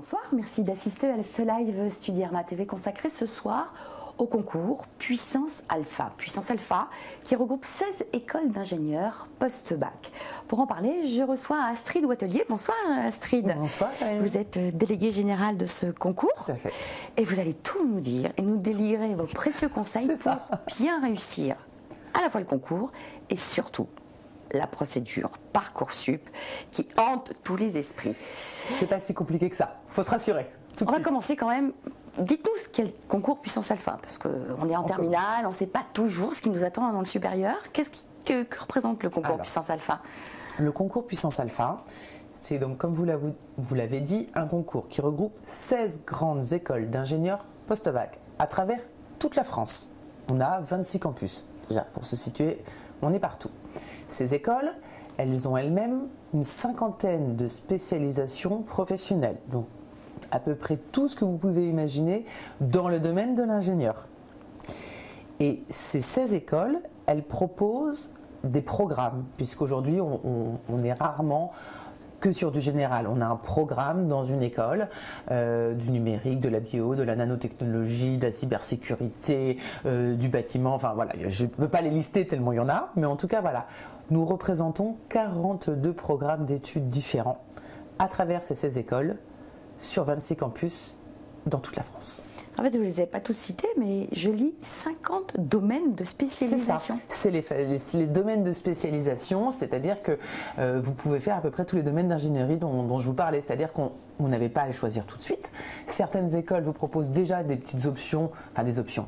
bonsoir, merci d'assister à ce live Studierma TV consacré ce soir au concours Puissance Alpha. Puissance Alpha qui regroupe 16 écoles d'ingénieurs post-bac. Pour en parler, je reçois Astrid Watelier. Bonsoir Astrid. Bonsoir Karine. Vous êtes déléguée générale de ce concours. Tout à fait. Et vous allez tout nous dire et nous délivrer vos précieux conseils pour bien réussir à la fois le concours et surtout la procédure Parcoursup qui hante tous les esprits. C'est pas si compliqué que ça, faut se rassurer. On va commencer quand même. Dites-nous ce qu'est le concours Puissance Alpha, parce qu'on est en terminale, on ne sait pas toujours ce qui nous attend dans le supérieur. Que représente le concours Puissance Alpha? Le concours Puissance Alpha, c'est donc, comme vous l'avez dit, un concours qui regroupe 16 grandes écoles d'ingénieurs post-bac à travers toute la France. On a 26 campus. Déjà, pour se situer, on est partout. Ces écoles, elles ont elles-mêmes une cinquantaine de spécialisations professionnelles. Donc, à peu près tout ce que vous pouvez imaginer dans le domaine de l'ingénieur. Et ces 16 écoles, elles proposent des programmes, puisqu'aujourd'hui, on est rarement que sur du général. On a un programme dans une école, du numérique, de la bio, de la nanotechnologie, de la cybersécurité, du bâtiment, enfin voilà, je ne peux pas les lister tellement il y en a, mais en tout cas voilà, nous représentons 42 programmes d'études différents à travers ces 16 écoles, sur 26 campus dans toute la France. En fait, vous ne les avez pas tous cités, mais je lis 50 domaines de spécialisation. C'est les domaines de spécialisation, c'est-à-dire que vous pouvez faire à peu près tous les domaines d'ingénierie dont je vous parlais, c'est-à-dire qu'on n'avait pas à les choisir tout de suite. Certaines écoles vous proposent déjà des petites options, enfin des options,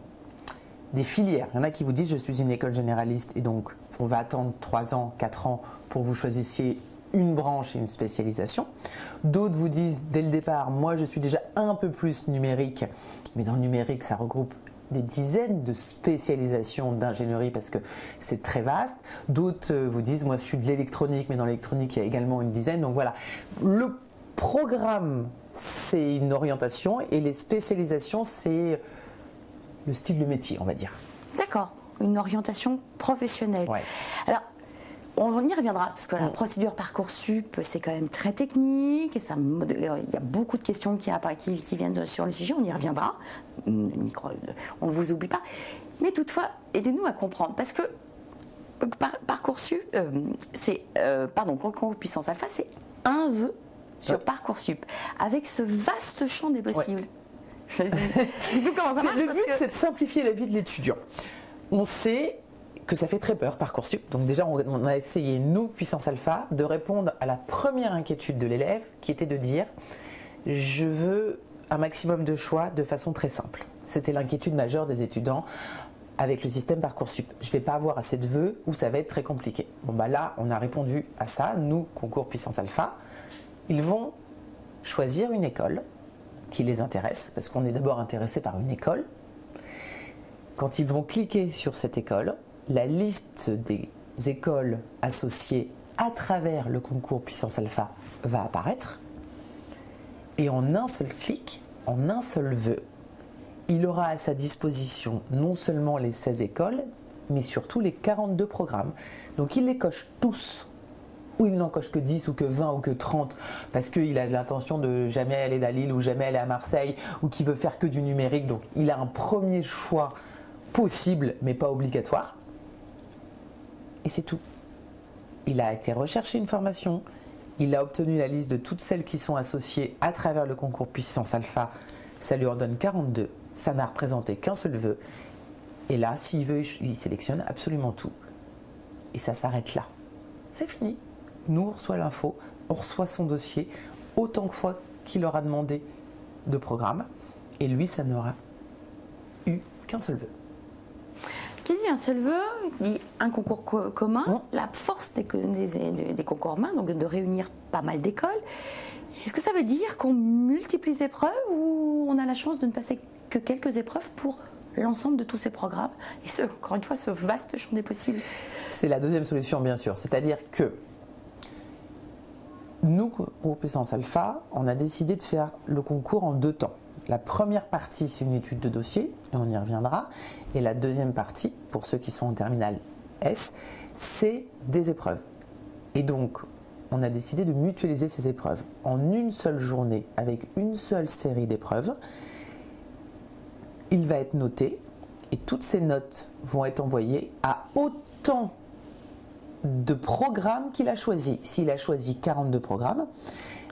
des filières. Il y en a qui vous disent je suis une école généraliste et donc on va attendre 3 ans, 4 ans pour que vous choisissiez une branche et une spécialisation. D'autres vous disent dès le départ, moi je suis déjà un peu plus numérique, mais dans le numérique ça regroupe des dizaines de spécialisations d'ingénierie parce que c'est très vaste. D'autres vous disent, moi je suis de l'électronique, mais dans l'électronique il y a également une dizaine. Donc voilà, le programme c'est une orientation et les spécialisations c'est le style de métier, on va dire. D'accord, une orientation professionnelle. Ouais. Alors, on y reviendra, parce que la procédure Parcoursup, c'est quand même très technique, et il y a beaucoup de questions qui viennent sur le sujet, on y reviendra, on ne vous oublie pas. Mais toutefois, aidez-nous à comprendre, parce que Parcoursup, concours Puissance Alpha, c'est un vœu sur Parcoursup, avec ce vaste champ des possibles. Dites-nous comment ça marche. Le but, c'est de simplifier la vie de l'étudiant. On sait que ça fait très peur Parcoursup. Donc déjà, on a essayé, nous, Puissance Alpha, de répondre à la première inquiétude de l'élève, qui était de dire « je veux un maximum de choix de façon très simple ». C'était l'inquiétude majeure des étudiants avec le système Parcoursup. Je ne vais pas avoir assez de vœux ou ça va être très compliqué. Bon bah là, on a répondu à ça, nous, concours Puissance Alpha. Ils vont choisir une école qui les intéresse, parce qu'on est d'abord intéressé par une école. Quand ils vont cliquer sur cette école, la liste des écoles associées à travers le concours Puissance Alpha va apparaître. Et en un seul clic, en un seul vœu, il aura à sa disposition non seulement les 16 écoles, mais surtout les 42 programmes. Donc il les coche tous, ou il n'en coche que 10 ou que 20 ou que 30 parce qu'il a l'intention de jamais aller à Lille ou jamais aller à Marseille ou qu'il veut faire que du numérique. Donc il a un premier choix possible mais pas obligatoire. Et c'est tout. Il a été rechercher une formation, il a obtenu la liste de toutes celles qui sont associées à travers le concours Puissance Alpha. Ça lui en donne 42. Ça n'a représenté qu'un seul vœu. Et là, s'il veut, il sélectionne absolument tout. Et ça s'arrête là. C'est fini. Nous, on reçoit l'info, on reçoit son dossier autant de fois qu'il aura demandé de programme. Et lui, ça n'aura eu qu'un seul vœu. Qui dit un seul vœu, dit un concours commun, la force des concours communs, donc de réunir pas mal d'écoles. Est-ce que ça veut dire qu'on multiplie les épreuves ou on a la chance de ne passer que quelques épreuves pour l'ensemble de tous ces programmes et encore une fois, ce vaste champ des possibles? C'est la deuxième solution, bien sûr. C'est-à-dire que nous, pour Puissance Alpha, on a décidé de faire le concours en 2 temps. La première partie, c'est une étude de dossier, et on y reviendra. Et la deuxième partie, pour ceux qui sont en terminale S, c'est des épreuves. Et donc, on a décidé de mutualiser ces épreuves en une seule journée avec une seule série d'épreuves. Il va être noté et toutes ces notes vont être envoyées à autant de programmes qu'il a choisi. S'il a choisi 42 programmes,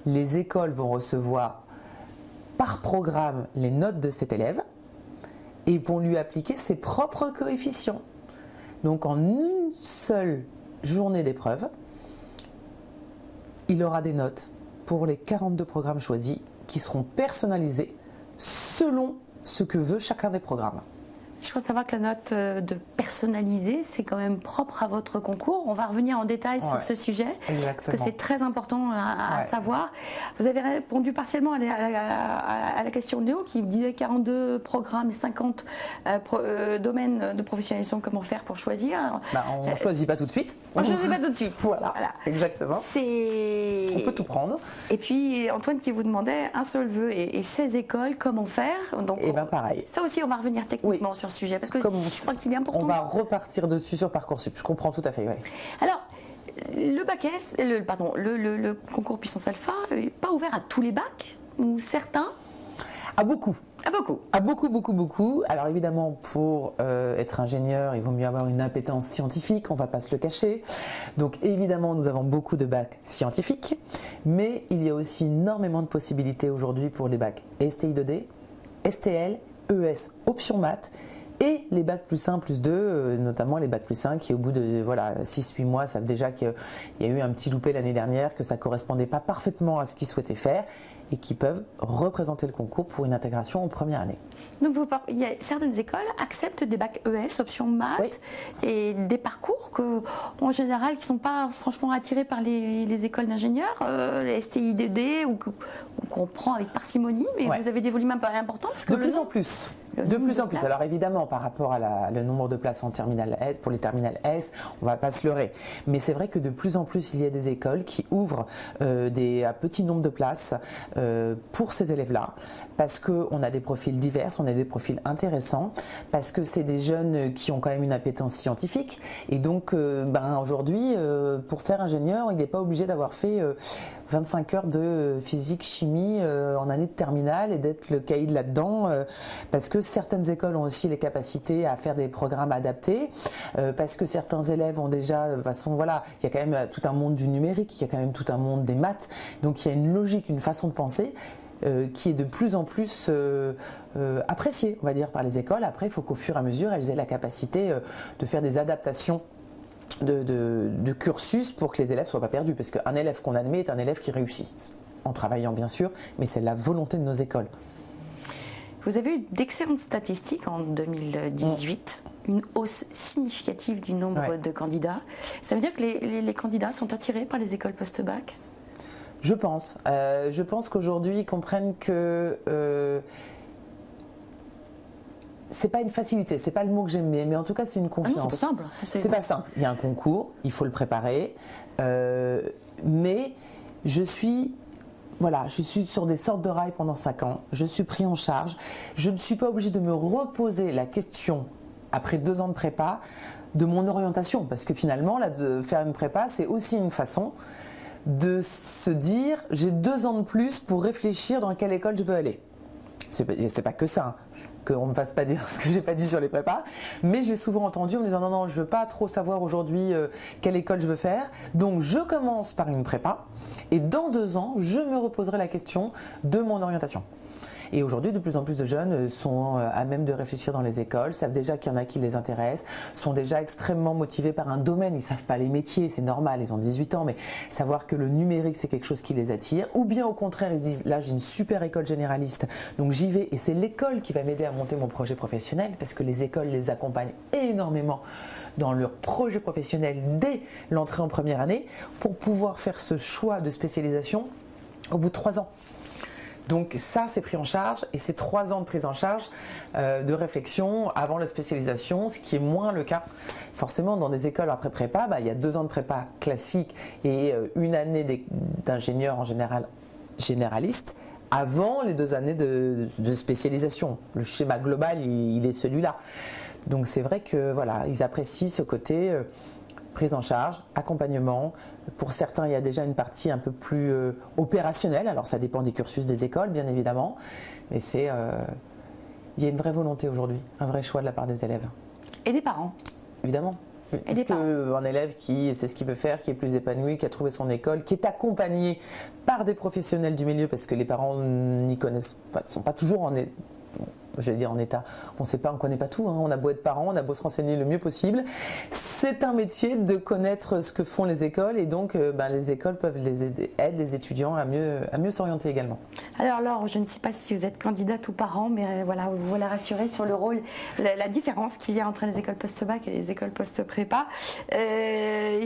les écoles vont recevoir par programme les notes de cet élève et vont lui appliquer ses propres coefficients. Donc en une seule journée d'épreuve, il aura des notes pour les 42 programmes choisis qui seront personnalisés selon ce que veut chacun des programmes. Je crois savoir que la note de personnaliser, c'est quand même propre à votre concours. On va revenir en détail sur ce sujet, exactement. parce que c'est très important à savoir. Vous avez répondu partiellement à la question de Léo, qui disait 42 programmes et 50 domaines de professionnalisation, comment faire pour choisir. On ne choisit pas tout de suite. On ne choisit pas tout de suite. Voilà, exactement. On peut tout prendre. Et puis Antoine qui vous demandait un seul vœu et 16 écoles, comment faire. Donc, et bien pareil. Ça aussi, on va revenir techniquement sur sujet, parce que je crois qu'il est important. On va repartir dessus sur Parcoursup, je comprends tout à fait. Ouais. Alors, le bac S, le concours puissance alpha n'est pas ouvert à tous les bacs, ou certains? À beaucoup. À beaucoup. À beaucoup. Alors évidemment, pour être ingénieur, il vaut mieux avoir une appétence scientifique, on ne va pas se le cacher. Donc évidemment, nous avons beaucoup de bacs scientifiques, mais il y a aussi énormément de possibilités aujourd'hui pour les bacs STI 2D, STL, ES, option maths, et les bacs plus 1, plus 2, notamment les bacs plus 1 qui au bout de 6-8 mois savent déjà qu'il y a eu un petit loupé l'année dernière, que ça ne correspondait pas parfaitement à ce qu'ils souhaitaient faire et qui peuvent représenter le concours pour une intégration en première année. Donc il y a certaines écoles acceptent des bacs ES, option maths, et des parcours en général qui ne sont pas franchement attirés par les écoles d'ingénieurs, les STI 2D ou qu'on prend avec parcimonie, mais vous avez des volumes un peu importants. Parce que de plus en plus. De plus en plus. Alors évidemment, par rapport à le nombre de places en terminale S, pour les terminales S, on ne va pas se leurrer. Mais c'est vrai que de plus en plus, il y a des écoles qui ouvrent un petit nombre de places pour ces élèves-là, parce qu'on a des profils divers, on a des profils intéressants, parce que c'est des jeunes qui ont quand même une appétence scientifique. Et donc, aujourd'hui, pour faire ingénieur, il n'est pas obligé d'avoir fait 25 heures de physique, chimie en année de terminale et d'être le caïd là-dedans, parce que certaines écoles ont aussi les capacités à faire des programmes adaptés, parce que certains élèves ont déjà, il y a quand même tout un monde du numérique, il y a quand même tout un monde des maths, donc il y a une logique, une façon de penser qui est de plus en plus appréciée, on va dire, par les écoles. Après, il faut qu'au fur et à mesure, elles aient la capacité de faire des adaptations de cursus pour que les élèves ne soient pas perdus, parce qu'un élève qu'on admet est un élève qui réussit, en travaillant bien sûr, mais c'est la volonté de nos écoles. Vous avez eu d'excellentes statistiques en 2018, une hausse significative du nombre de candidats. Ça veut dire que les candidats sont attirés par les écoles post-bac ? Je pense. Je pense qu'aujourd'hui, ils comprennent que c'est pas une facilité, c'est pas le mot que j'aime, mais en tout cas, c'est une confiance. Ah non, c'est pas simple. C'est pas simple. Il y a un concours, il faut le préparer, mais je suis sur des sortes de rails pendant 5 ans. Je suis pris en charge. Je ne suis pas obligée de me reposer la question après 2 ans de prépa de mon orientation, parce que finalement, là, de faire une prépa, c'est aussi une façon de se dire j'ai 2 ans de plus pour réfléchir dans quelle école je veux aller. C'est pas que ça, qu'on ne me fasse pas dire ce que j'ai pas dit sur les prépas, mais je l'ai souvent entendu en me disant non, je veux pas trop savoir aujourd'hui quelle école je veux faire, donc je commence par une prépa et dans 2 ans je me reposerai la question de mon orientation. Et aujourd'hui, de plus en plus de jeunes sont à même de réfléchir dans les écoles, savent déjà qu'il y en a qui les intéressent, sont déjà extrêmement motivés par un domaine. Ils ne savent pas les métiers, c'est normal, ils ont 18 ans, mais savoir que le numérique, c'est quelque chose qui les attire. Ou bien au contraire, ils se disent, là, j'ai une super école généraliste, donc j'y vais et c'est l'école qui va m'aider à monter mon projet professionnel, parce que les écoles les accompagnent énormément dans leur projet professionnel dès l'entrée en première année pour pouvoir faire ce choix de spécialisation au bout de 3 ans. Donc ça, c'est pris en charge et c'est 3 ans de prise en charge de réflexion avant la spécialisation, ce qui est moins le cas. Forcément, dans des écoles après prépa, il y a 2 ans de prépa classique et 1 année d'ingénieur en général généraliste avant les 2 années de spécialisation. Le schéma global, il est celui-là. Donc c'est vrai que ils apprécient ce côté prise en charge, accompagnement. Pour certains, il y a déjà une partie un peu plus opérationnelle. Alors ça dépend des cursus des écoles, bien évidemment. Mais il y a une vraie volonté aujourd'hui, un vrai choix de la part des élèves. Et des parents. Évidemment. Parce qu'un élève qui sait ce qu'il veut faire, qui est plus épanoui, qui a trouvé son école, qui est accompagné par des professionnels du milieu, parce que les parents n'y connaissent pas, ne sont pas toujours en état. On sait pas, on connaît pas tout. On a beau être parent, on a beau se renseigner le mieux possible. C'est un métier de connaître ce que font les écoles et donc les écoles peuvent aider les étudiants à mieux s'orienter également. Alors Laure, je ne sais pas si vous êtes candidate ou parent, mais voilà, vous voilà rassurée sur le rôle, la différence qu'il y a entre les écoles post-bac et les écoles post-prépa. La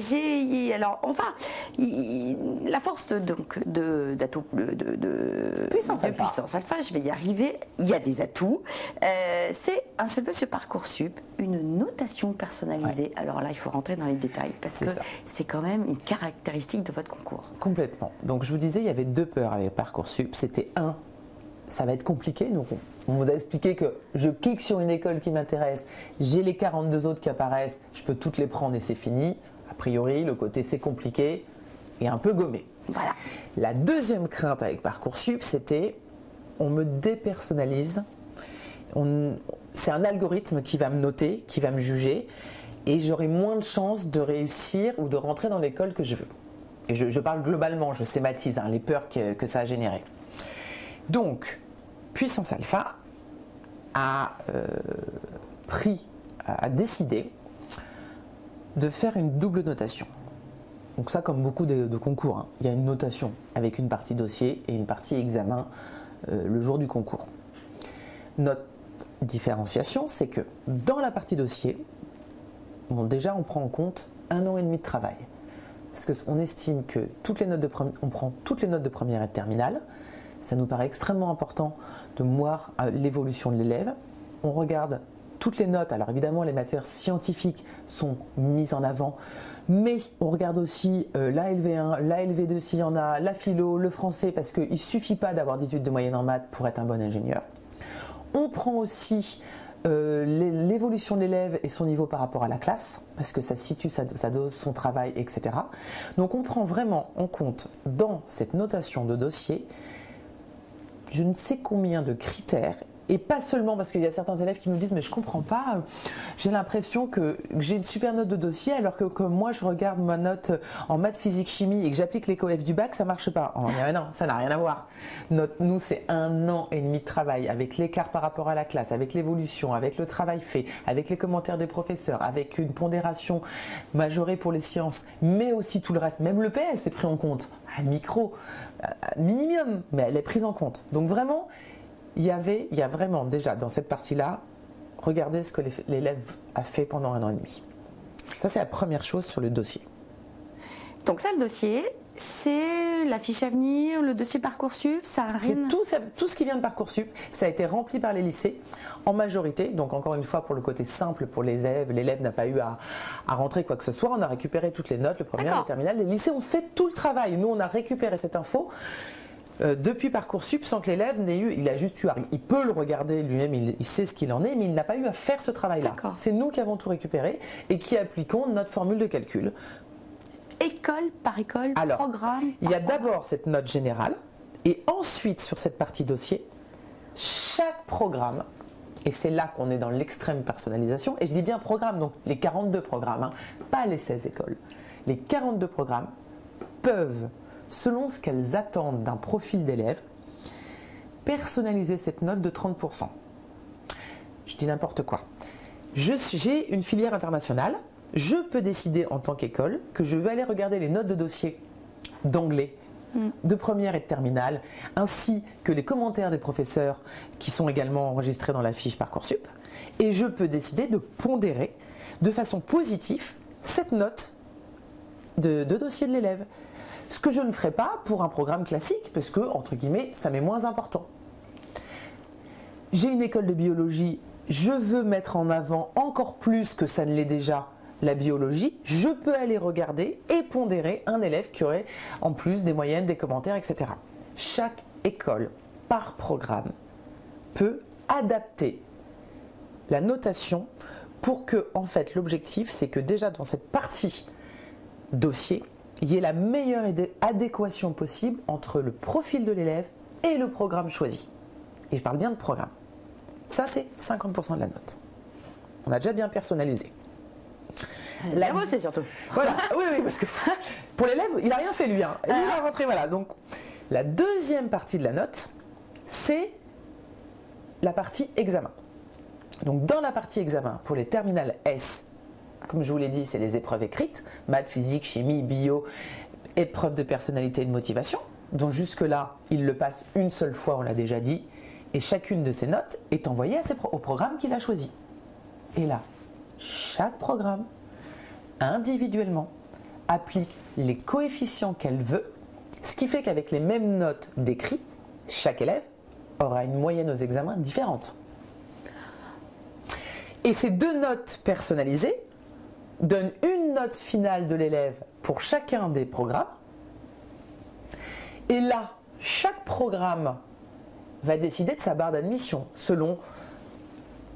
force de puissance alpha, je vais y arriver. Il y a des atouts. C'est un seul peu ce Parcoursup, une notation personnalisée. Ouais. Alors là, il faut rentrer dans les détails parce que c'est quand même une caractéristique de votre concours. Complètement. Donc je vous disais, il y avait deux peurs avec Parcoursup. C'était ça va être compliqué. Donc on vous a expliqué que je clique sur une école qui m'intéresse, j'ai les 42 autres qui apparaissent, je peux toutes les prendre et c'est fini. A priori, le côté c'est compliqué est un peu gommé. Voilà. La deuxième crainte avec Parcoursup, c'était on me dépersonnalise. C'est un algorithme qui va me noter, qui va me juger et j'aurai moins de chances de réussir ou de rentrer dans l'école que je veux. Et je parle globalement, je schématise les peurs que ça a généré. Donc, Puissance Alpha a décidé de faire une double notation. Donc ça, comme beaucoup de concours, il y a une notation avec une partie dossier et une partie examen le jour du concours. Notre différenciation, c'est que dans la partie dossier, déjà on prend en compte 1 an et demi de travail. Parce qu'on estime que on prend toutes les notes de première et de terminale. Ça nous paraît extrêmement important de voir l'évolution de l'élève. On regarde toutes les notes. Alors évidemment, les matières scientifiques sont mises en avant. Mais on regarde aussi la LV1, la LV2 s'il y en a, la philo, le français, parce qu'il ne suffit pas d'avoir 18 de moyenne en maths pour être un bon ingénieur. On prend aussi l'évolution de l'élève et son niveau par rapport à la classe, parce que ça situe sa dose, son travail, etc. Donc on prend vraiment en compte dans cette notation de dossier je ne sais combien de critères. Et pas seulement parce qu'il y a certains élèves qui nous disent mais je comprends pas, j'ai l'impression que j'ai une super note de dossier alors que moi je regarde ma note en maths, physique, chimie et que j'applique les coef du bac, ça marche pas. Oh, non, ça n'a rien à voir. Nous c'est 1 an et demi de travail avec l'écart par rapport à la classe, avec l'évolution, avec le travail fait, avec les commentaires des professeurs, avec une pondération majorée pour les sciences, mais aussi tout le reste, même le PS est pris en compte, à micro, minimum, mais elle est prise en compte. Donc vraiment, il y a vraiment déjà dans cette partie-là, regardez ce que l'élève a fait pendant 1 an et demi. Ça, c'est la première chose sur le dossier. Donc ça, le dossier, c'est la fiche à venir, le dossier Parcoursup, ça a rien... C'est tout ce qui vient de Parcoursup, ça a été rempli par les lycées en majorité. Donc encore une fois, pour le côté simple pour les élèves, l'élève n'a pas eu à rentrer quoi que ce soit. On a récupéré toutes les notes, le premier, le terminal. Les lycées ont fait tout le travail. Nous, on a récupéré cette info depuis Parcoursup sans que l'élève n'ait eu, il peut le regarder lui-même, il sait ce qu'il en est, mais il n'a pas eu à faire ce travail-là. C'est nous qui avons tout récupéré et qui appliquons notre formule de calcul. École par école, programme. Il y a d'abord cette note générale et ensuite sur cette partie dossier, chaque programme, et c'est là qu'on est dans l'extrême personnalisation, et je dis bien programme, donc les 42 programmes, pas les 16 écoles, les 42 programmes peuvent, selon ce qu'elles attendent d'un profil d'élève, personnaliser cette note de 30%. Je dis n'importe quoi. J'ai une filière internationale, je peux décider en tant qu'école que je vais aller regarder les notes de dossier d'anglais, de première et de terminale, ainsi que les commentaires des professeurs qui sont également enregistrés dans la fiche Parcoursup, et je peux décider de pondérer de façon positive cette note de dossier de l'élève. Ce que je ne ferai pas pour un programme classique, parce que, entre guillemets, ça m'est moins important. J'ai une école de biologie, je veux mettre en avant encore plus que ça ne l'est déjà la biologie, je peux aller regarder et pondérer un élève qui aurait en plus des moyennes, des commentaires, etc. Chaque école, par programme, peut adapter la notation pour que, en fait, l'objectif, c'est que déjà dans cette partie dossier, il y ait la meilleure adéquation possible entre le profil de l'élève et le programme choisi. Et je parle bien de programme. Ça, c'est 50% de la note. On a déjà bien personnalisé. La c'est surtout. Voilà, oui, parce que pour l'élève, il n'a rien fait lui. Hein. Il va rentrer, voilà. Donc, la deuxième partie de la note, c'est la partie examen. Donc, dans la partie examen, pour les terminales S, comme je vous l'ai dit, c'est les épreuves écrites, maths, physique, chimie, bio, épreuves de personnalité et de motivation. Donc, jusque-là, il le passe une seule fois, on l'a déjà dit, et chacune de ces notes est envoyée au programme qu'il a choisi. Et là, chaque programme, individuellement, applique les coefficients qu'elle veut, ce qui fait qu'avec les mêmes notes d'écrit, chaque élève aura une moyenne aux examens différente. Et ces deux notes personnalisées donnent une note finale de l'élève pour chacun des programmes. Et là, chaque programme va décider de sa barre d'admission selon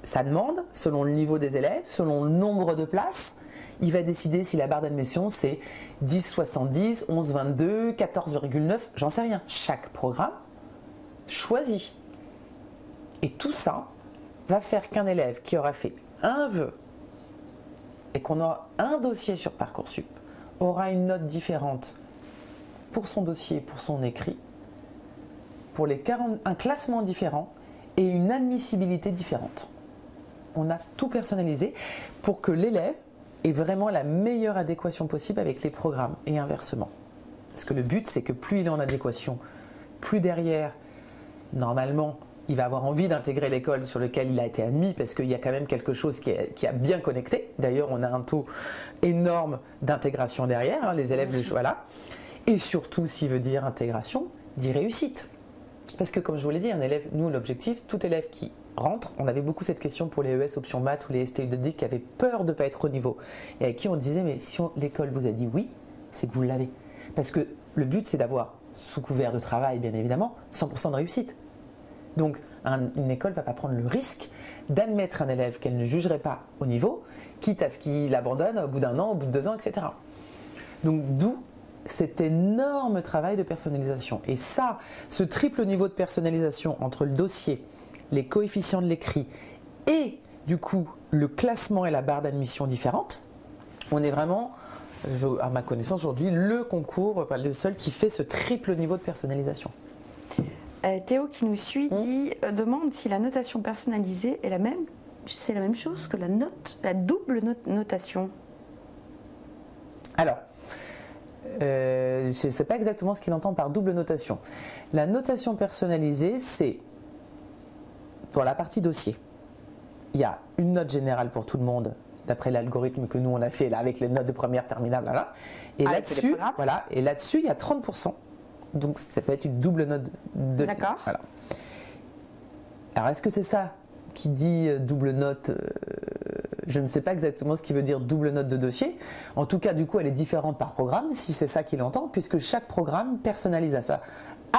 sa demande, selon le niveau des élèves, selon le nombre de places. Il va décider si la barre d'admission c'est 10,70, 11,22, 14,9, j'en sais rien. Chaque programme choisit. Et tout ça va faire qu'un élève qui aura fait un vœu et qu'on aura un dossier sur Parcoursup aura une note différente pour son dossier, pour son écrit, pour un classement différent et une admissibilité différente. On a tout personnalisé pour que l'élève ait vraiment la meilleure adéquation possible avec les programmes et inversement. Parce que le but, c'est que plus il est en adéquation, plus derrière, normalement, il va avoir envie d'intégrer l'école sur laquelle il a été admis parce qu'il y a quand même quelque chose qui a bien connecté. D'ailleurs, on a un taux énorme d'intégration derrière, hein, les élèves, voilà. Et surtout, s'il veut dire intégration, dit réussite. Parce que comme je vous l'ai dit, un élève, nous, l'objectif, tout élève qui rentre, on avait beaucoup cette question pour les ES option maths ou les STU de DIC qui avaient peur de ne pas être au niveau et avec qui on disait mais si l'école vous a dit oui, c'est que vous l'avez. Parce que le but c'est d'avoir, sous couvert de travail bien évidemment, 100% de réussite. Donc une école ne va pas prendre le risque d'admettre un élève qu'elle ne jugerait pas au niveau, quitte à ce qu'il abandonne au bout d'un an, au bout de 2 ans, etc. Donc d'où cet énorme travail de personnalisation. Et ça, ce triple niveau de personnalisation entre le dossier, les coefficients de l'écrit et du coup le classement et la barre d'admission différente, on est vraiment, à ma connaissance aujourd'hui, le concours, le seul qui fait ce triple niveau de personnalisation. Théo qui nous suit demande si la notation personnalisée est c'est la même chose que la double notation. Alors, je ne sais pas exactement ce qu'il entend par double notation. La notation personnalisée, c'est pour la partie dossier. Il y a une note générale pour tout le monde, d'après l'algorithme que nous on a fait là, avec les notes de première terminale. Là. Et là-dessus, il y a 30%. Donc ça peut être une double note de. D'accord. Voilà. Alors est-ce que c'est ça qui dit double note je ne sais pas exactement ce qui veut dire double note de dossier. En tout cas, du coup, elle est différente par programme, si c'est ça qu'il entend, puisque chaque programme personnalise à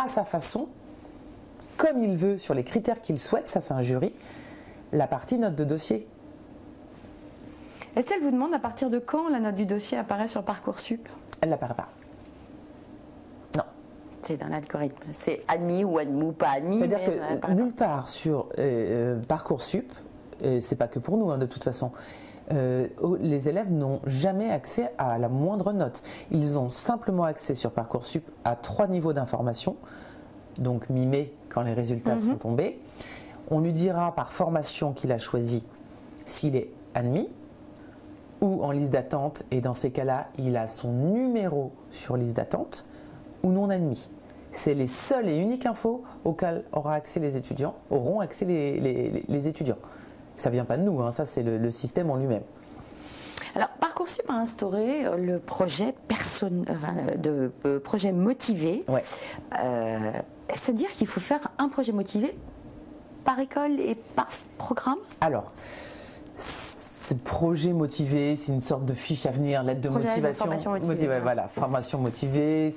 sa façon, comme il veut, sur les critères qu'il souhaite, ça c'est un jury, la partie note de dossier. Estelle vous demande à partir de quand la note du dossier apparaît sur Parcoursup? Elle n'apparaît pas. Non. C'est dans l'algorithme. C'est admis ou pas admis. C'est-à-dire que nulle part sur Parcoursup, c'est pas que pour nous hein, de toute façon, les élèves n'ont jamais accès à la moindre note. Ils ont simplement accès sur Parcoursup à 3 niveaux d'information, donc mi-mai quand les résultats sont tombés. On lui dira par formation qu'il a choisi s'il est admis ou en liste d'attente, et dans ces cas-là, il a son numéro sur liste d'attente ou non admis. C'est les seules et uniques infos auxquelles auront accès les étudiants. Les étudiants. Ça ne vient pas de nous, hein, ça c'est le système en lui-même. Alors Parcoursup a instauré le projet projet motivé. Ouais. C'est-à-dire qu'il faut faire un projet motivé par école et par programme? Alors, ce projet motivé, c'est une sorte de fiche à venir, lettre de motivation. Formation motivée. Voilà, formation motivée.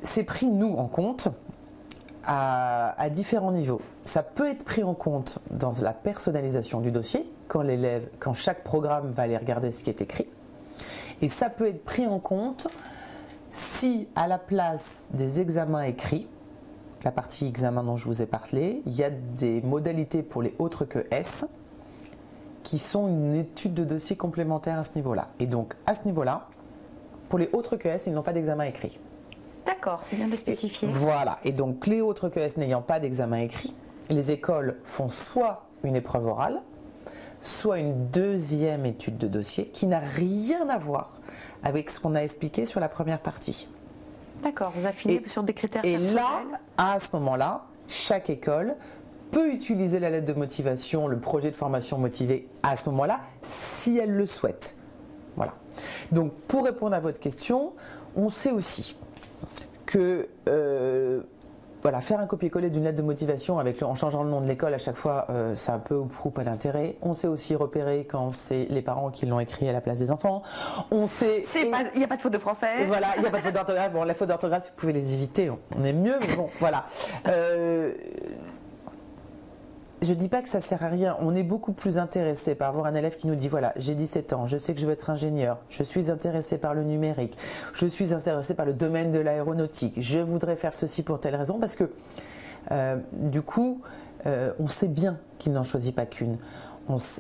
C'est pris, nous, en compte à différents niveaux. Ça peut être pris en compte dans la personnalisation du dossier, quand chaque programme va aller regarder ce qui est écrit. Et ça peut être pris en compte si à la place des examens écrits, la partie examen dont je vous ai parlé, il y a des modalités pour les autres que S qui sont une étude de dossier complémentaire à ce niveau-là. Et donc à ce niveau-là, pour les autres que S, ils n'ont pas d'examen écrit. D'accord, c'est bien de le spécifier. Voilà, et donc les autres que S n'ayant pas d'examen écrit, les écoles font soit une épreuve orale, soit une deuxième étude de dossier qui n'a rien à voir avec ce qu'on a expliqué sur la première partie. D'accord, vous affinez sur des critères personnels. Et là, à ce moment-là, chaque école peut utiliser la lettre de motivation, le projet de formation motivé à ce moment-là, si elle le souhaite. Voilà. Donc, pour répondre à votre question, on sait aussi que voilà, faire un copier-coller d'une lettre de motivation en changeant le nom de l'école à chaque fois, ça a peu ou pas d'intérêt. On sait aussi repérer quand c'est les parents qui l'ont écrit à la place des enfants. On sait. Il n'y a pas de faute de français. Voilà, il n'y a pas de faute d'orthographe. Bon, la faute d'orthographe, si vous pouvez les éviter, on est mieux, mais bon, voilà. Je ne dis pas que ça ne sert à rien. On est beaucoup plus intéressé par avoir un élève qui nous dit voilà, j'ai 17 ans, je sais que je veux être ingénieur, je suis intéressé par le numérique, je suis intéressé par le domaine de l'aéronautique, je voudrais faire ceci pour telle raison, parce que du coup, on sait bien qu'il n'en choisit pas qu'une.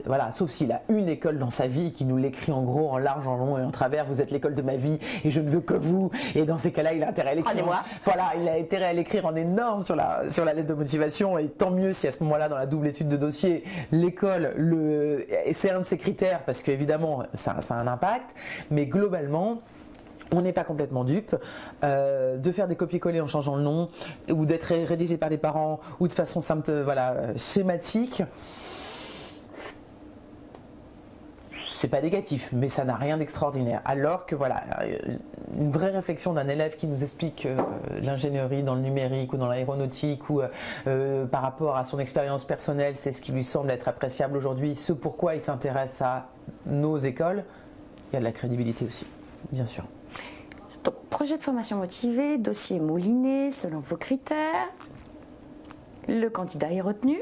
Voilà, sauf s'il a une école dans sa vie qui nous l'écrit en gros, en large, en long et en travers. Vous êtes l'école de ma vie et je ne veux que vous. Et dans ces cas-là, il a intérêt à l'écrire. Voilà, il a intérêt à l'écrire en énorme sur la lettre de motivation. Et tant mieux si à ce moment-là, dans la double étude de dossier, l'école c'est un de ses critères parce qu'évidemment, ça a un impact. Mais globalement, on n'est pas complètement dupe de faire des copier-coller en changeant le nom ou d'être rédigé par les parents ou de façon schématique. C'est pas négatif, mais ça n'a rien d'extraordinaire. Alors que voilà, une vraie réflexion d'un élève qui nous explique l'ingénierie dans le numérique ou dans l'aéronautique ou par rapport à son expérience personnelle, c'est ce qui lui semble être appréciable aujourd'hui, ce pourquoi il s'intéresse à nos écoles, il y a de la crédibilité aussi, bien sûr. Donc, projet de formation motivé, dossier mouliné selon vos critères, le candidat est retenu,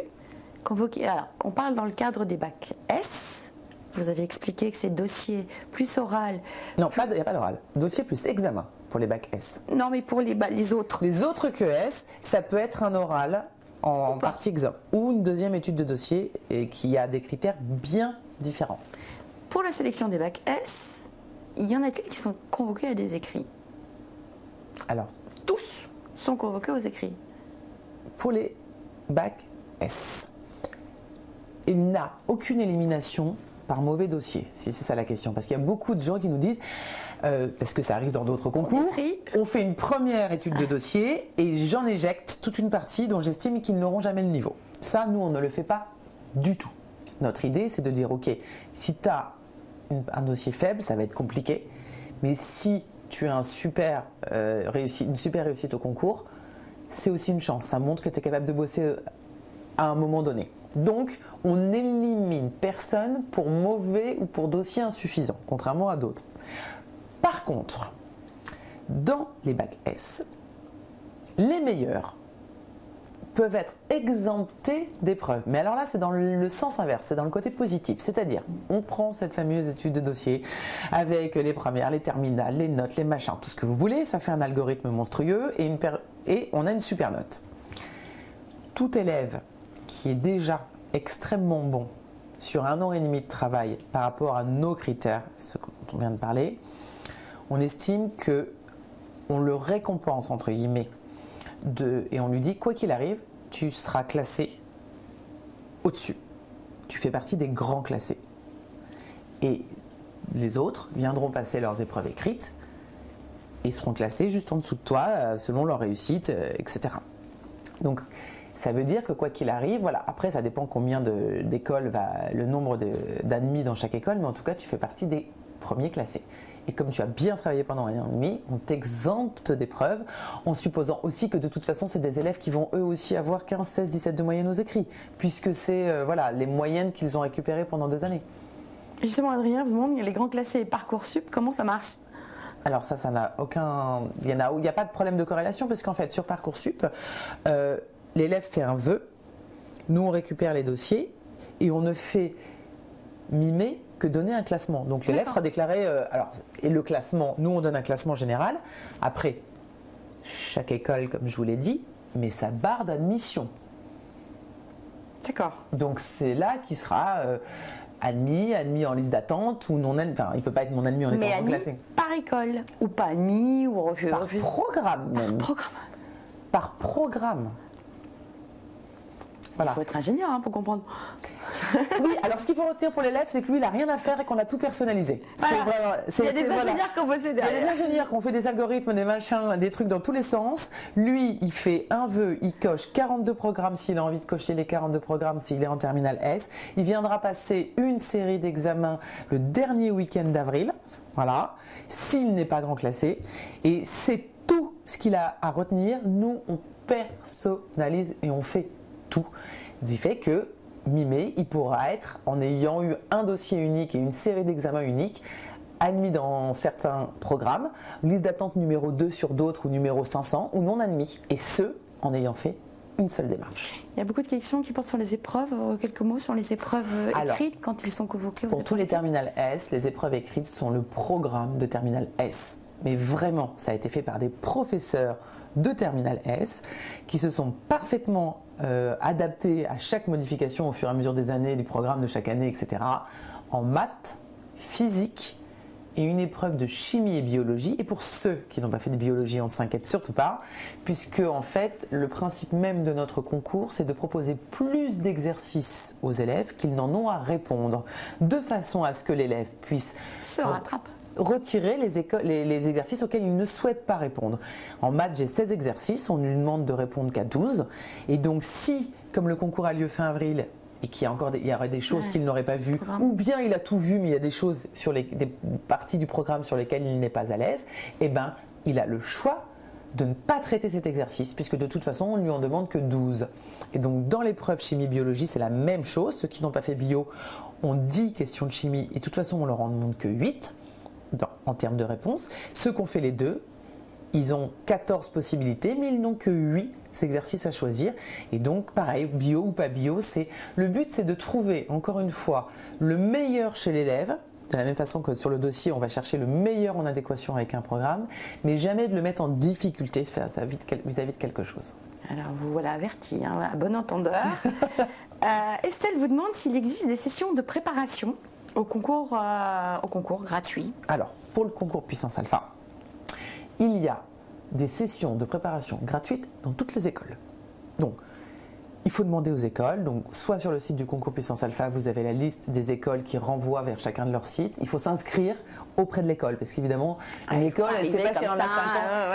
convoqué. Alors, on parle dans le cadre des bacs S. Vous avez expliqué que c'est dossier plus oral. Non, il n'y a pas d'oral. Dossier plus examen pour les bacs S. Non, mais pour les autres. Les autres que S, ça peut être un oral en partie examen ou une deuxième étude de dossier et qui a des critères bien différents. Pour la sélection des bacs S, y en a-t-il qui sont convoqués à des écrits? Alors, tous sont convoqués aux écrits. Pour les bacs S, il n'y a aucune élimination par mauvais dossier, si c'est ça la question. Parce qu'il y a beaucoup de gens qui nous disent, parce que ça arrive dans d'autres concours, on fait une première étude de dossier et j'en éjecte toute une partie dont j'estime qu'ils n'auront jamais le niveau. Ça, nous, on ne le fait pas du tout. Notre idée, c'est de dire, ok, si tu as un dossier faible, ça va être compliqué, mais si tu as une super réussite au concours, c'est aussi une chance. Ça montre que tu es capable de bosser à un moment donné. Donc, on n'élimine personne pour mauvais ou pour dossier insuffisant, contrairement à d'autres. Par contre, dans les bacs S, les meilleurs peuvent être exemptés d'épreuves. Mais alors là, c'est dans le sens inverse, c'est dans le côté positif. C'est-à-dire, on prend cette fameuse étude de dossier avec les premières, les terminales, les notes, les machins, tout ce que vous voulez, ça fait un algorithme monstrueux et on a une super note. Tout élève qui est déjà extrêmement bon sur 1 an et demi de travail par rapport à nos critères, ce dont on vient de parler, on estime que on le récompense entre guillemets et on lui dit quoi qu'il arrive, tu seras classé au-dessus. Tu fais partie des grands classés. Et les autres viendront passer leurs épreuves écrites et seront classés juste en dessous de toi selon leur réussite, etc. Donc ça veut dire que quoi qu'il arrive, voilà, après ça dépend combien d'écoles, le nombre d'admis dans chaque école, mais en tout cas tu fais partie des premiers classés. Et comme tu as bien travaillé pendant 1 an et demi, on t'exempte d'épreuves, en supposant aussi que de toute façon c'est des élèves qui vont eux aussi avoir 15, 16, 17 de moyenne aux écrits, puisque c'est les moyennes qu'ils ont récupérées pendant 2 années. Justement Adrien vous demande, les grands classés et Parcoursup, comment ça marche? Alors ça n'a aucun... Il n'y a pas de problème de corrélation, parce qu'en fait sur Parcoursup, l'élève fait un vœu, nous on récupère les dossiers et on ne fait mimer que donner un classement. Donc l'élève sera déclaré, et le classement, nous on donne un classement général, après chaque école comme je vous l'ai dit, met sa barre d'admission. D'accord. Donc c'est là qu'il sera admis en liste d'attente ou non admis, enfin il ne peut pas être non admis en étant classé. Par école, ou pas admis, ou refusé. Par programme même. Par programme. Par programme. Voilà. Il faut être ingénieur pour comprendre. Oui, alors ce qu'il faut retenir pour l'élève, c'est que lui, il n'a rien à faire et qu'on a tout personnalisé. Voilà. Il y a des ingénieurs qui ont bossé derrière. Il y a des ingénieurs qui ont fait des algorithmes, des machins, des trucs dans tous les sens. Lui, il fait un vœu, il coche 42 programmes s'il a envie de cocher les 42 programmes s'il est en terminale S. Il viendra passer une série d'examens le dernier week-end d'avril. Voilà. S'il n'est pas grand classé. Et c'est tout ce qu'il a à retenir. Nous, on personnalise et on fait tout. Ce qui fait que mi-mai, il pourra être, en ayant eu un dossier unique et une série d'examens uniques, admis dans certains programmes, liste d'attente numéro 2 sur d'autres ou numéro 500 ou non admis. Et ce, en ayant fait une seule démarche. Il y a beaucoup de questions qui portent sur les épreuves. Quelques mots sur les épreuves écrites quand ils sont convoqués aux Pour tous les terminales S, les épreuves écrites sont le programme de terminale S. Mais vraiment, ça a été fait par des professeurs de terminale S qui se sont parfaitement adaptés à chaque modification au fur et à mesure des années, du programme de chaque année, etc. En maths, physique et une épreuve de chimie et biologie. Et pour ceux qui n'ont pas fait de biologie, on ne s'inquiète surtout pas, puisque en fait, le principe même de notre concours, c'est de proposer plus d'exercices aux élèves qu'ils n'en ont à répondre, de façon à ce que l'élève puisse se rattraper. Retirer les exercices auxquels il ne souhaite pas répondre. En maths, j'ai 16 exercices, on ne lui demande de répondre qu'à 12. Et donc si, comme le concours a lieu fin avril, et qu'il y a encore il y aurait des choses qu'il n'aurait pas vues, ou bien il a tout vu, mais il y a des choses des parties du programme sur lesquelles il n'est pas à l'aise, eh ben, il a le choix de ne pas traiter cet exercice, puisque de toute façon, on ne lui en demande que 12. Et donc, dans l'épreuve chimie-biologie, c'est la même chose. Ceux qui n'ont pas fait bio ont 10 questions de chimie, et de toute façon, on leur en demande que 8. En termes de réponse. Ceux qui ont fait les deux, ils ont 14 possibilités, mais ils n'ont que 8 exercices à choisir. Et donc, pareil, bio ou pas bio, le but, c'est de trouver, encore une fois, le meilleur chez l'élève. De la même façon que sur le dossier, on va chercher le meilleur en adéquation avec un programme, mais jamais de le mettre en difficulté vis-à-vis de quelque chose. Alors, vous voilà averti, à bon entendeur. Estelle vous demande s'il existe des sessions de préparation au concours gratuit. Alors, pour le concours Puissance Alpha, il y a des sessions de préparation gratuites dans toutes les écoles. Donc, il faut demander aux écoles, donc soit sur le site du concours Puissance Alpha, vous avez la liste des écoles qui renvoient vers chacun de leurs sites. Il faut s'inscrire auprès de l'école, parce qu'évidemment, une école, elle ne sait pas si elle en a 50.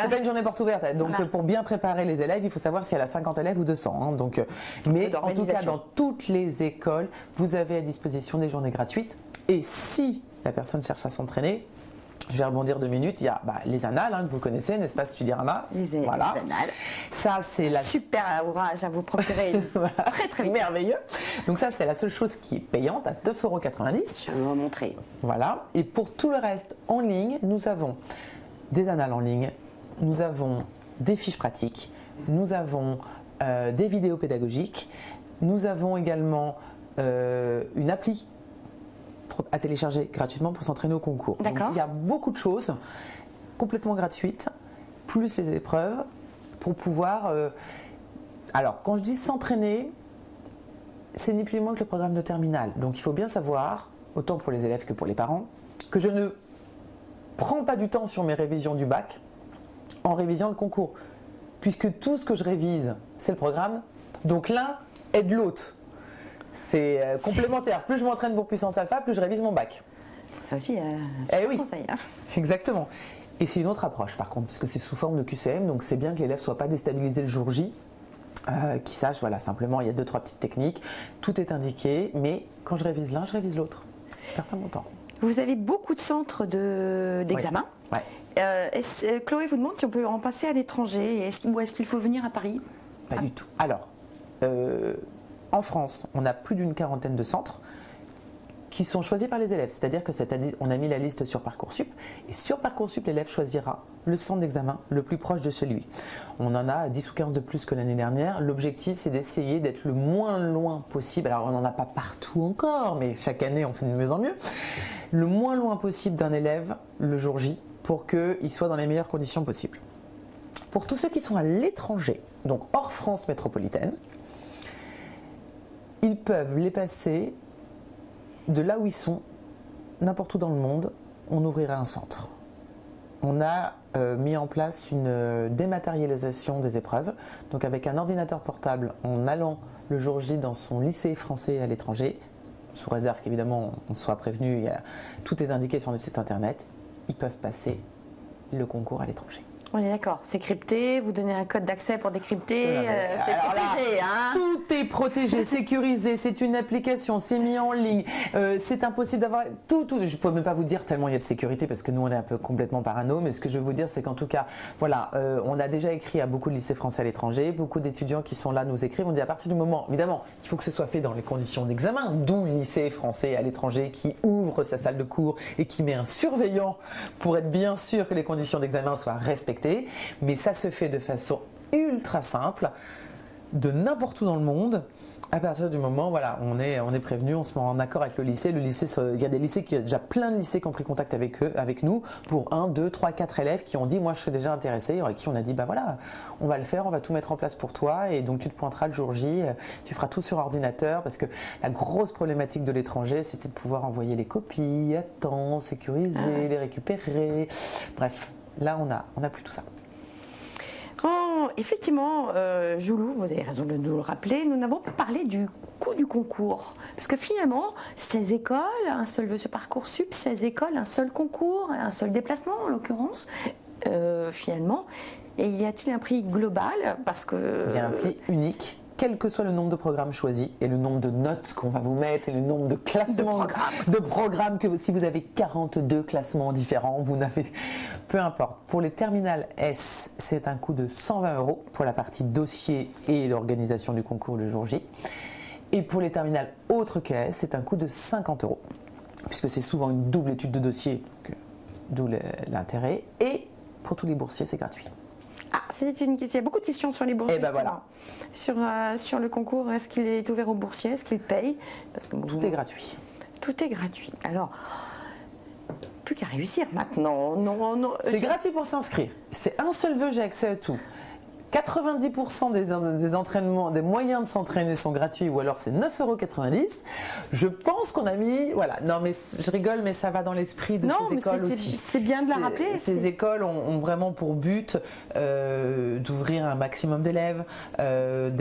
C'est pas une journée porte ouverte. Donc, pour bien préparer les élèves, il faut savoir si elle a 50 élèves ou 200. Donc, mais en tout cas, dans toutes les écoles, vous avez à disposition des journées gratuites. Et si la personne cherche à s'entraîner, je vais rebondir 2 minutes, il y a les annales, que vous connaissez, n'est-ce pas, Studyrama? Voilà. Les annales. Ça, c'est la super ouvrage à vous procurer très très vite. Merveilleux. Donc ça, c'est la seule chose qui est payante à 9,90 €. Je vais vous montrer. Voilà. Et pour tout le reste en ligne, nous avons des annales en ligne, nous avons des fiches pratiques, nous avons des vidéos pédagogiques, nous avons également une appli à télécharger gratuitement pour s'entraîner au concours. Donc, il y a beaucoup de choses complètement gratuites, plus les épreuves, pour pouvoir... Alors, quand je dis s'entraîner, c'est ni plus ni moins que le programme de terminale. Donc, il faut bien savoir, autant pour les élèves que pour les parents, que je ne prends pas du temps sur mes révisions du bac en révisant le concours. Puisque tout ce que je révise, c'est le programme. Donc, l'un aide l'autre. C'est complémentaire. Plus je m'entraîne pour Puissance Alpha, plus je révise mon bac. Ça aussi, oui, conseil. Exactement. Et c'est une autre approche par contre, puisque c'est sous forme de QCM, donc c'est bien que l'élève ne soit pas déstabilisé le jour J, qu'il sache, voilà, simplement il y a 2-3 petites techniques, tout est indiqué, mais quand je révise l'un, je révise l'autre. Je perds pas mon temps. Vous avez beaucoup de centres d'examen. Ouais. Chloé vous demande si on peut en passer à l'étranger, ou est-ce qu'il faut venir à Paris? Pas du tout. Alors, en France, on a plus d'une quarantaine de centres qui sont choisis par les élèves. C'est-à-dire que on a mis la liste sur Parcoursup et sur Parcoursup, l'élève choisira le centre d'examen le plus proche de chez lui. On en a 10 ou 15 de plus que l'année dernière. L'objectif, c'est d'essayer d'être le moins loin possible. Alors, on n'en a pas partout encore, mais chaque année, on fait de mieux en mieux. Le moins loin possible d'un élève le jour J pour qu'il soit dans les meilleures conditions possibles. Pour tous ceux qui sont à l'étranger, donc hors France métropolitaine, ils peuvent les passer de là où ils sont, n'importe où dans le monde, on ouvrira un centre. On a mis en place une dématérialisation des épreuves, donc avec un ordinateur portable, en allant le jour J dans son lycée français à l'étranger, sous réserve qu'évidemment on soit prévenu, tout est indiqué sur le site internet, ils peuvent passer le concours à l'étranger. On est d'accord, c'est crypté, vous donnez un code d'accès pour décrypter, c'est protégé. Tout est protégé, sécurisé, c'est une application, c'est mis en ligne, c'est impossible d'avoir tout. Je ne peux même pas vous dire tellement il y a de sécurité parce que nous on est un peu complètement parano, mais ce que je veux vous dire c'est qu'en tout cas, voilà, on a déjà écrit à beaucoup de lycées français à l'étranger, beaucoup d'étudiants qui sont là nous écrivent, on dit à partir du moment, évidemment, il faut que ce soit fait dans les conditions d'examen, d'où le lycée français à l'étranger qui ouvre sa salle de cours et qui met un surveillant pour être bien sûr que les conditions d'examen soient respectées. Mais ça se fait de façon ultra simple, de n'importe où dans le monde. À partir du moment, voilà, on est prévenu, on se met en accord avec le lycée. Il y a des lycées il y a déjà plein de lycées qui ont pris contact avec nous pour 1, 2, 3, 4 élèves qui ont dit, moi je suis déjà intéressé, avec qui on a dit, bah voilà, on va le faire, on va tout mettre en place pour toi et donc tu te pointeras le jour J, tu feras tout sur ordinateur parce que la grosse problématique de l'étranger, c'était de pouvoir envoyer les copies à temps, sécuriser, les récupérer, bref. Là, on n'a plus tout ça. Oh, effectivement, Joulou, vous avez raison de nous le rappeler, nous n'avons pas parlé du coût du concours. Parce que finalement, 16 écoles, un seul vœu sur Parcoursup, 16 écoles, un seul concours, un seul déplacement en l'occurrence, finalement. Et y a-t-il un prix global? Parce que... Il y a un prix unique. Quel que soit le nombre de programmes choisis et le nombre de notes qu'on va vous mettre et le nombre de classements de programmes que si vous avez 42 classements différents, vous n'avez... Peu importe. Pour les terminales S, c'est un coût de 120 € pour la partie dossier et l'organisation du concours le jour J. Et pour les terminales autres que S, c'est un coût de 50 €. Puisque c'est souvent une double étude de dossier, d'où l'intérêt. Et pour tous les boursiers, c'est gratuit. Ah, c'est une question. Il y a beaucoup de questions sur les boursiers. Et ben voilà. Sur le concours, est-ce qu'il est ouvert aux boursiers? Est-ce qu'ils payent? Parce que tout est gratuit. Tout est gratuit. Alors, plus qu'à réussir maintenant. Non, c'est gratuit pour s'inscrire. C'est un seul vœu, j'ai accès à tout. 90% des entraînements, des moyens de s'entraîner sont gratuits ou alors c'est 9,90 €. Je pense qu'on a mis, voilà, non mais je rigole mais ça va dans l'esprit de ces écoles aussi. C'est bien de la rappeler. Ces écoles ont vraiment pour but d'ouvrir un maximum d'élèves, de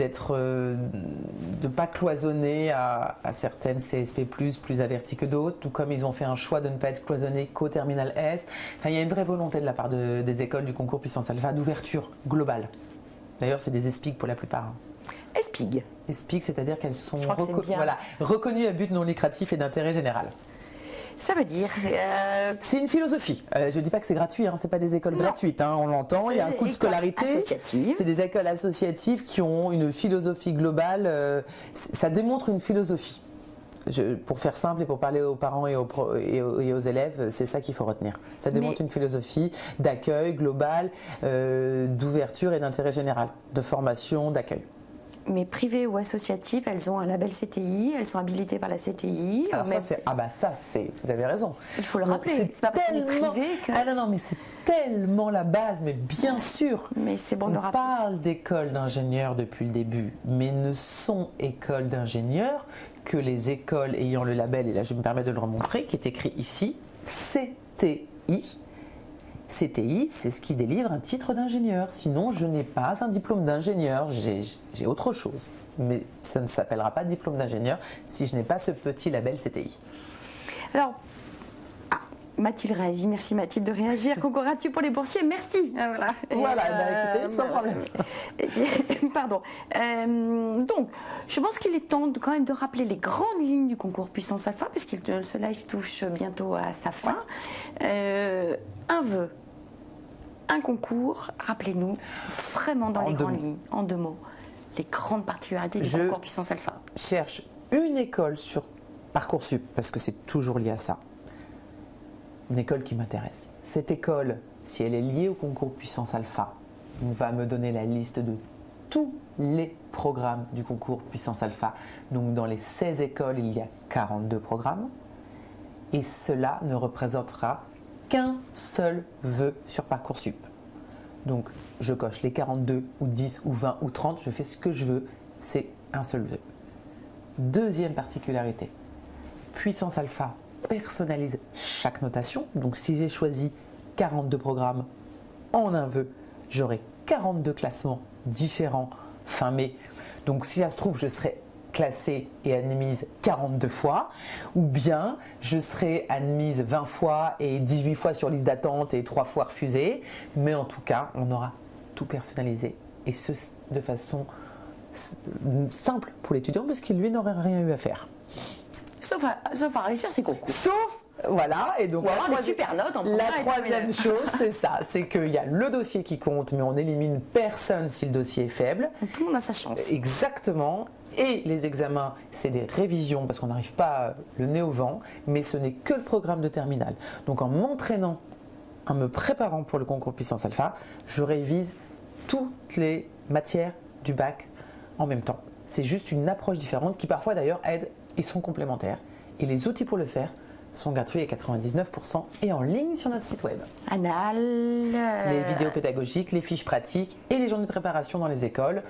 ne pas cloisonner à certaines CSP+, plus averties que d'autres, tout comme ils ont fait un choix de ne pas être cloisonnés qu'au terminal S. Enfin, il y a une vraie volonté de la part des écoles du concours Puissance Alpha d'ouverture globale. D'ailleurs, c'est des ESPIG pour la plupart. ESPIG. ESPIG, c'est-à-dire qu'elles sont reconnues à but non lucratif et d'intérêt général. Ça veut dire... C'est une philosophie. Je ne dis pas que c'est gratuit, ce n'est pas des écoles gratuites, on l'entend, il y a un coût de scolarité. C'est des écoles associatives qui ont une philosophie globale. Ça démontre une philosophie. Pour faire simple et pour parler aux parents et aux élèves, c'est ça qu'il faut retenir. Ça démontre une philosophie d'accueil global, d'ouverture et d'intérêt général, de formation, d'accueil. Mais privées ou associatives, elles ont un label CTI, elles sont habilitées par la CTI. Alors vous avez raison. Il faut le rappeler. C'est pas parce qu'on est privé que... Ah non, mais c'est tellement la base, mais bien sûr. Mais c'est bon de le rappeler. On parle d'écoles d'ingénieurs depuis le début, mais ne sont écoles d'ingénieurs que les écoles ayant le label, et là je me permets de le remontrer, qui est écrit ici, CTI. CTI, c'est ce qui délivre un titre d'ingénieur. Sinon, je n'ai pas un diplôme d'ingénieur, j'ai autre chose. Mais ça ne s'appellera pas diplôme d'ingénieur si je n'ai pas ce petit label CTI. Alors, Mathilde réagit. Merci Mathilde de réagir. Concours gratuit pour les boursiers. Merci. Écoutez, sans problème. Pardon. Donc, je pense qu'il est temps quand même de rappeler les grandes lignes du concours Puissance Alpha, puisque ce live touche bientôt à sa fin. Un vœu, un concours. Rappelez-nous vraiment dans les grandes lignes, en 2 mots, les grandes particularités du concours Puissance Alpha. Cherche une école sur Parcoursup, parce que c'est toujours lié à ça. Une école qui m'intéresse. Cette école, si elle est liée au concours Puissance Alpha, on va me donner la liste de tous les programmes du concours Puissance Alpha. Donc dans les 16 écoles, il y a 42 programmes. Et cela ne représentera qu'un seul vœu sur Parcoursup. Donc je coche les 42 ou 10 ou 20 ou 30, je fais ce que je veux, c'est un seul vœu. Deuxième particularité, Puissance Alpha personnalise chaque notation. Donc si j'ai choisi 42 programmes en un vœu, j'aurai 42 classements différents fin mai. Donc si ça se trouve, je serai classée et admise 42 fois, ou bien je serai admise 20 fois et 18 fois sur liste d'attente et 3 fois refusée. Mais en tout cas, on aura tout personnalisé, et ce de façon simple pour l'étudiant, parce qu'il lui n'aurait rien eu à faire. Sauf à réussir ses concours. Sauf, voilà, et donc ou avoir des super notes en la troisième chose, c'est ça, c'est qu'il y a le dossier qui compte, mais on élimine personne si le dossier est faible. Donc, tout le monde a sa chance. Exactement. Et les examens, c'est des révisions, parce qu'on n'arrive pas le nez au vent, mais ce n'est que le programme de terminale. Donc en m'entraînant, en me préparant pour le concours Puissance Alpha, je révise toutes les matières du bac en même temps. C'est juste une approche différente qui parfois d'ailleurs aide et sont complémentaires. Et les outils pour le faire sont gratuits à 99% et en ligne sur notre site web. Anal, les vidéos pédagogiques, les fiches pratiques et les journées de préparation dans les écoles.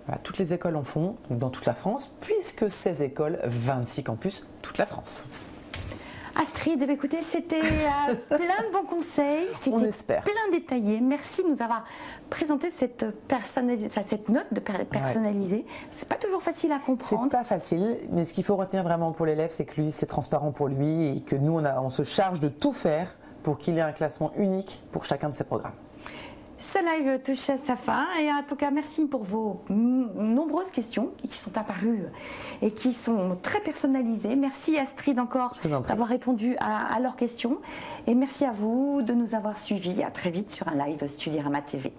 Voilà, toutes les écoles en font, dans toute la France, puisque 16 écoles, 26 campus, toute la France. Astrid, écoutez, c'était plein de bons conseils, c'était plein détaillé. Merci de nous avoir présenté cette note de personnalisée. Ouais. C'est pas toujours facile à comprendre. C'est pas facile, mais ce qu'il faut retenir vraiment pour l'élève, c'est que lui, c'est transparent pour lui et que nous, on se charge de tout faire pour qu'il ait un classement unique pour chacun de ses programmes. Ce live touche à sa fin, et en tout cas merci pour vos nombreuses questions qui sont apparues et qui sont très personnalisées. Merci Astrid encore d'avoir répondu à leurs questions, et merci à vous de nous avoir suivis. À très vite sur un live Studyrama TV.